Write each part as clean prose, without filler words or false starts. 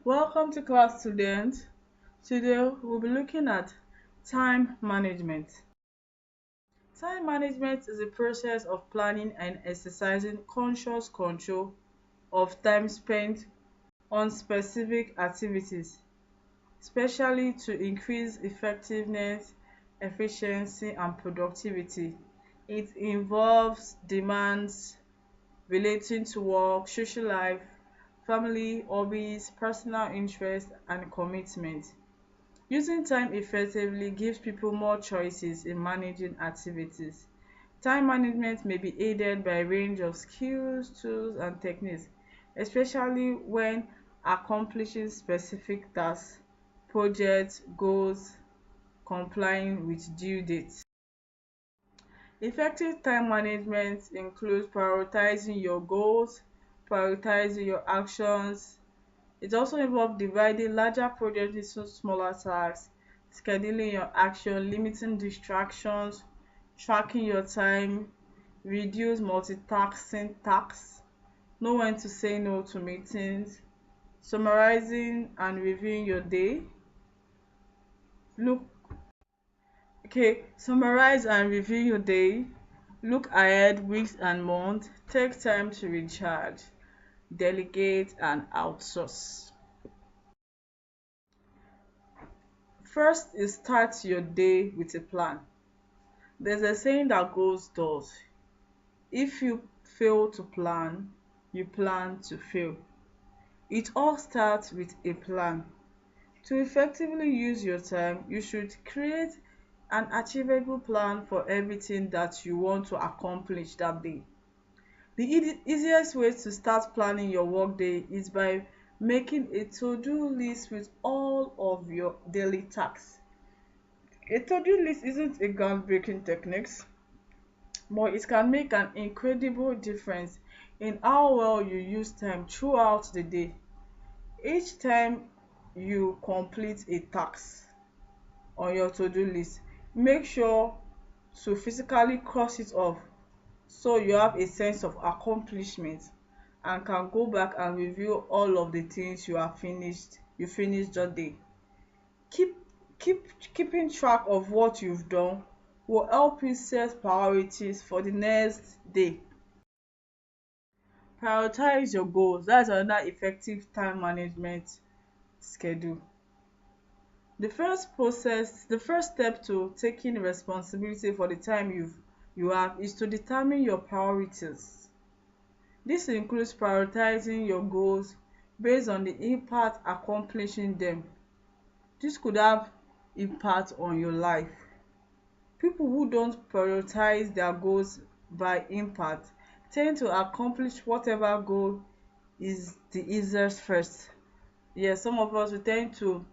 Welcome to class, students. Today we'll be looking at time management. Time management is the process of planning and exercising conscious control of time spent on specific activities, especially to increase effectiveness, efficiency, and productivity. It involves demands relating to work, social life, family, hobbies, personal interests, and commitment. Using time effectively gives people more choices in managing activities. Time management may be aided by a range of skills, tools, and techniques, especially when accomplishing specific tasks, projects, goals, complying with due dates. Effective time management includes prioritizing your goals, prioritizing your actions. It also involves dividing larger projects into smaller tasks, scheduling your action, limiting distractions, tracking your time, reduce multitasking tasks, know when to say no to meetings, summarizing and reviewing your day. Look, summarize and review your day. Look ahead weeks and months. Take time to recharge, delegate and outsource. First is start your day with a plan. There's a saying that goes thus: if you fail to plan, you plan to fail. It all starts with a plan. To effectively use your time, you should create an achievable plan for everything that you want to accomplish that day. The easiest way to start planning your workday is by making a to-do list with all of your daily tasks. A to-do list isn't a groundbreaking technique, but it can make an incredible difference in how well you use time throughout the day. Each time you complete a task on your to-do list, make sure to physically cross it off so you have a sense of accomplishment and can go back and review all of the things you finished that day. Keep keeping track of what you've done will help you set priorities for the next day. Prioritize your goals. That's another effective time management schedule. The first step to taking responsibility for the time you have is to determine your priorities. This includes prioritizing your goals based on the impact accomplishing them. This could have impact on your life. People who don't prioritize their goals by impact tend to accomplish whatever goal is the easiest first. Yes, some of us we tend to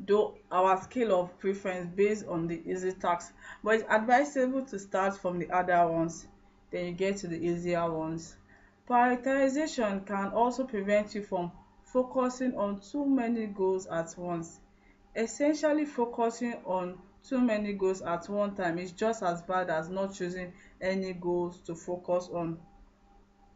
do our scale of preference based on the easy tasks, but it's advisable to start from the harder ones, then you get to the easier ones. Prioritization can also prevent you from focusing on too many goals at once. Essentially, focusing on too many goals at one time is just as bad as not choosing any goals to focus on.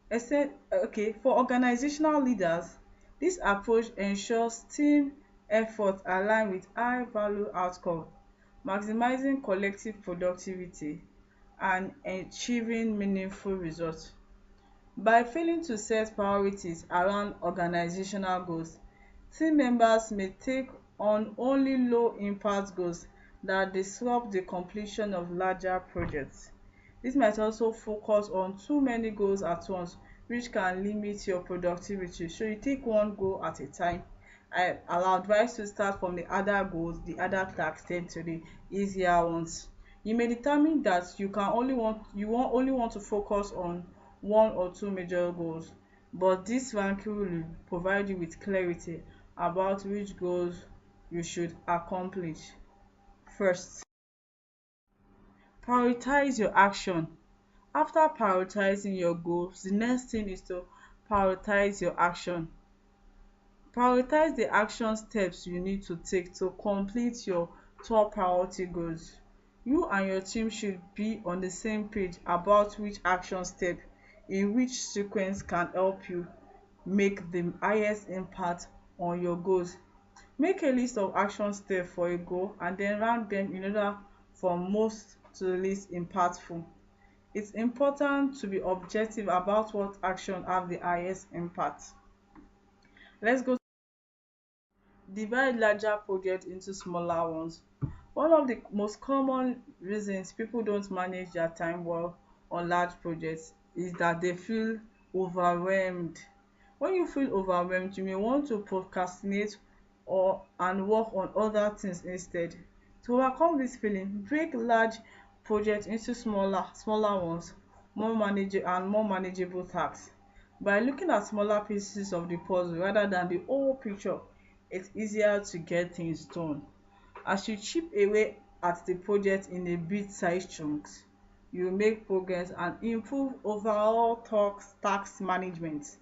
For organizational leaders, this approach ensures team effort align with high value outcome, maximizing collective productivity and achieving meaningful results. By failing to set priorities around organizational goals, team members may take on only low impact goals that disrupt the completion of larger projects. This might also focus on too many goals at once, which can limit your productivity. So you take one goal at a time. I'll advise you to start from the other goals, the other tasks, then to the easier ones. You may determine that only want to focus on one or two major goals, but this ranking will provide you with clarity about which goals you should accomplish. First, prioritize your action. After prioritizing your goals, the next thing is to prioritize your action. Prioritize the action steps you need to take to complete your top priority goals. You and your team should be on the same page about which action step in which sequence can help you make the highest impact on your goals. Make a list of action steps for a goal and then rank them in order from most to the least impactful. It's important to be objective about what action have the highest impact. Let's go. Divide larger projects into smaller ones. One of the most common reasons people don't manage their time well on large projects is that they feel overwhelmed. When you feel overwhelmed, you may want to procrastinate or and work on other things instead. To overcome this feeling, break large projects into smaller ones, more manageable tasks. By looking at smaller pieces of the puzzle rather than the whole picture, it's easier to get things done. As you chip away at the project in a bit-sized chunks, you make progress and improve overall task management.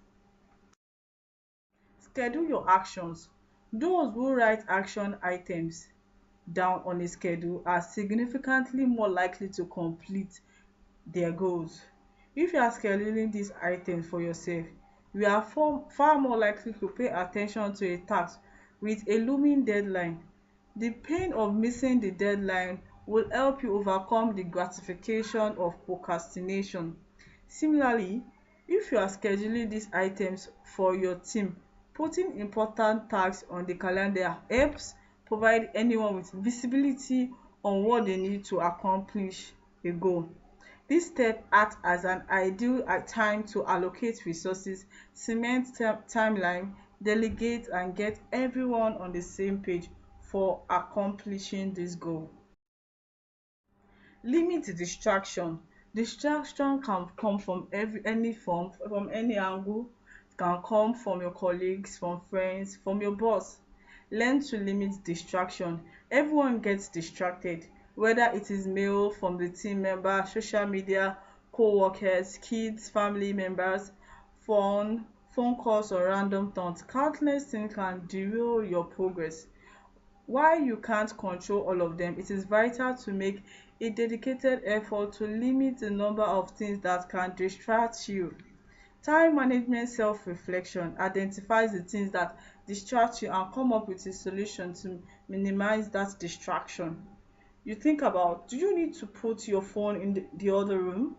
Schedule your actions. Those who write action items down on a schedule are significantly more likely to complete their goals. If you are scheduling these items for yourself, you are far more likely to pay attention to a task with a looming deadline. The pain of missing the deadline will help you overcome the gratification of procrastination. Similarly, if you are scheduling these items for your team, putting important tasks on the calendar helps provide anyone with visibility on what they need to accomplish a goal. This step acts as an ideal time to allocate resources, cement timeline, delegate and get everyone on the same page for accomplishing this goal. Limit distraction. Distraction can come from any form, from any angle. It can come from your colleagues, from friends, from your boss. Learn to limit distraction. Everyone gets distracted, whether it is mail from the team member, social media, co-workers, kids, family members, phone calls or random thoughts. Countless things can derail your progress. While you can't control all of them, it is vital to make a dedicated effort to limit the number of things that can distract you. Time management self-reflection identifies the things that distract you and come up with a solution to minimize that distraction. You think about, do you need to put your phone in the other room?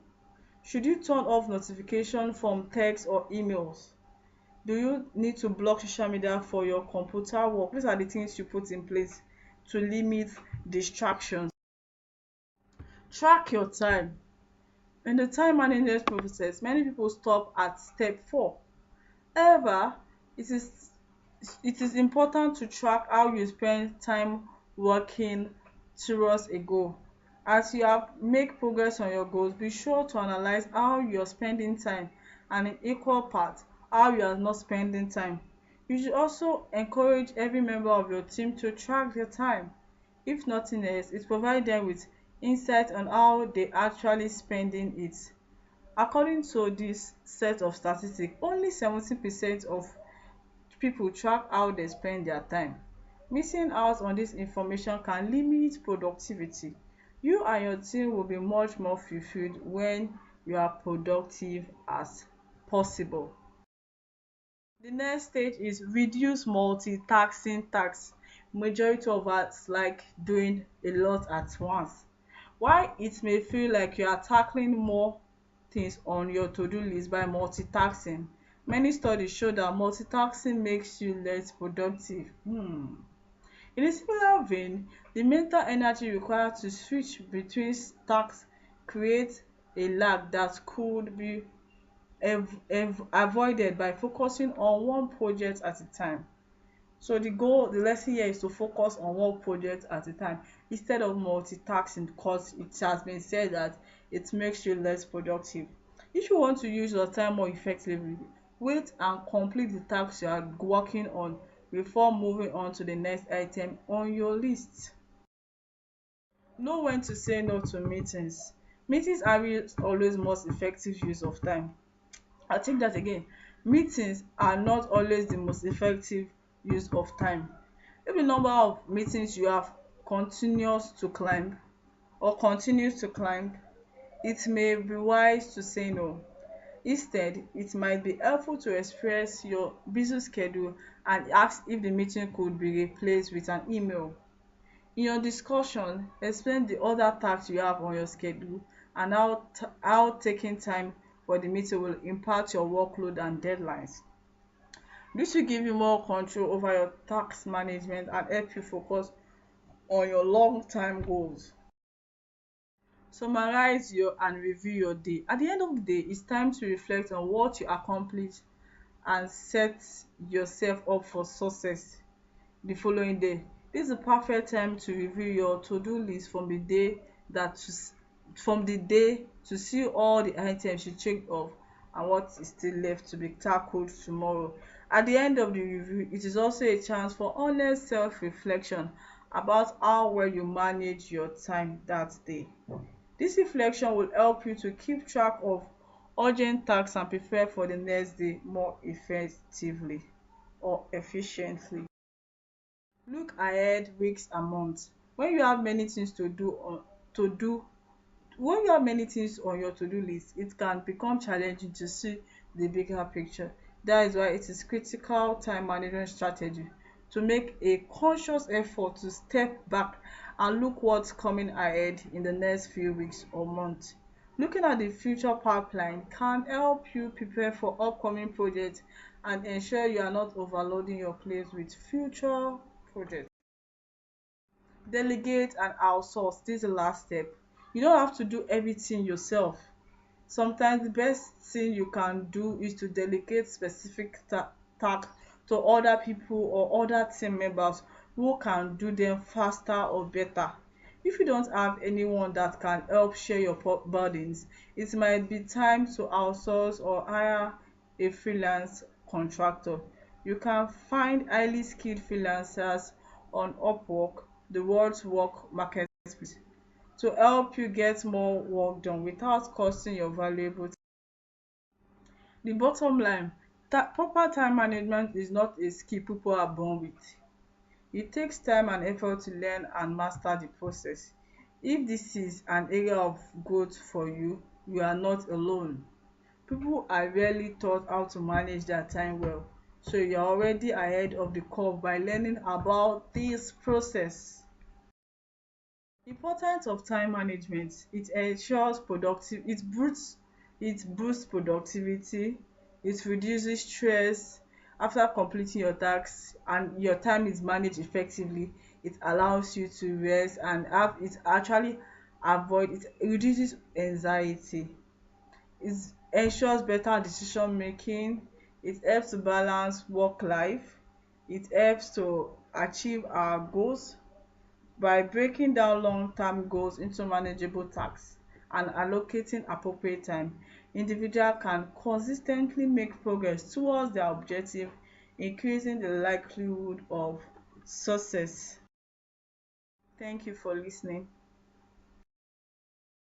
Should you turn off notification from text or emails? Do you need to block social media for your computer work? These are the things you put in place to limit distractions. Track your time. In the time management process, many people stop at step 4. However, it is it is important to track how you spend time working towards a goal. As you have make progress on your goals, be sure to analyze how you are spending time and in equal part how you are not spending time. You should also encourage every member of your team to track their time. If nothing else, it provides them with insight on how they actually spending it. According to this set of statistics, only 17% of people track how they spend their time. Missing out on this information can limit productivity. You and your team will be much more fulfilled when you are productive as possible. The next stage is reduce multitasking tasks. Majority of us like doing a lot at once. While it may feel like you are tackling more things on your to-do list by multitasking, many studies show that multitasking makes you less productive. In a similar vein, the mental energy required to switch between tasks creates a lag that could be avoided by focusing on one project at a time. So the lesson here is to focus on one project at a time instead of multitasking, because it has been said that it makes you less productive. If you want to use your time more effectively, wait and complete the tasks you are working on before moving on to the next item on your list. Know when to say no to meetings. Meetings aren't always most effective use of time. I think that again, meetings are not always the most effective use of time. If the number of meetings you have continues to climb, it may be wise to say no. Instead, it might be helpful to express your busy schedule and ask if the meeting could be replaced with an email. In your discussion, explain the other tasks you have on your schedule and how taking time for the meeting will impact your workload and deadlines. This will give you more control over your task management and help you focus on your long-term goals. Summarize your and review your day. At the end of the day, it's time to reflect on what you accomplished and set yourself up for success the following day. This is the perfect time to review your to-do list that from the day to see all the items you checked off and what is still left to be tackled tomorrow. At the end of the review, it is also a chance for honest self-reflection about how well you manage your time that day. This reflection will help you to keep track of urgent tasks and prepare for the next day more effectively or efficiently. Look ahead weeks and months. When you have many things to do when you have many things on your to-do list, it can become challenging to see the bigger picture. That is why it is critical time management strategy to make a conscious effort to step back and look what's coming ahead in the next few weeks or months. Looking at the future pipeline can help you prepare for upcoming projects and ensure you are not overloading your plate with future projects. Delegate and outsource. This is the last step. You don't have to do everything yourself. Sometimes the best thing you can do is to delegate specific tasks to other people or other team members who can do them faster or better. If you don't have anyone that can help share your burdens, it might be time to outsource or hire a freelance contractor. You can find highly skilled freelancers on Upwork, the world's work marketplace, to help you get more work done without costing your valuable time. The bottom line, proper time management is not a skill people are born with. It takes time and effort to learn and master the process. If this is an area of growth for you, you are not alone. People are rarely taught how to manage their time well, so you are already ahead of the curve by learning about this process. Importance of time management: it ensures productive it boosts productivity, it reduces stress after completing your tasks, and your time is managed effectively. It allows you to rest and have it actually avoid it reduces anxiety. It ensures better decision making. It helps to balance work life. It helps to achieve our goals by breaking down long-term goals into manageable tasks and allocating appropriate time. Individuals can consistently make progress towards their objective, increasing the likelihood of success. Thank you for listening.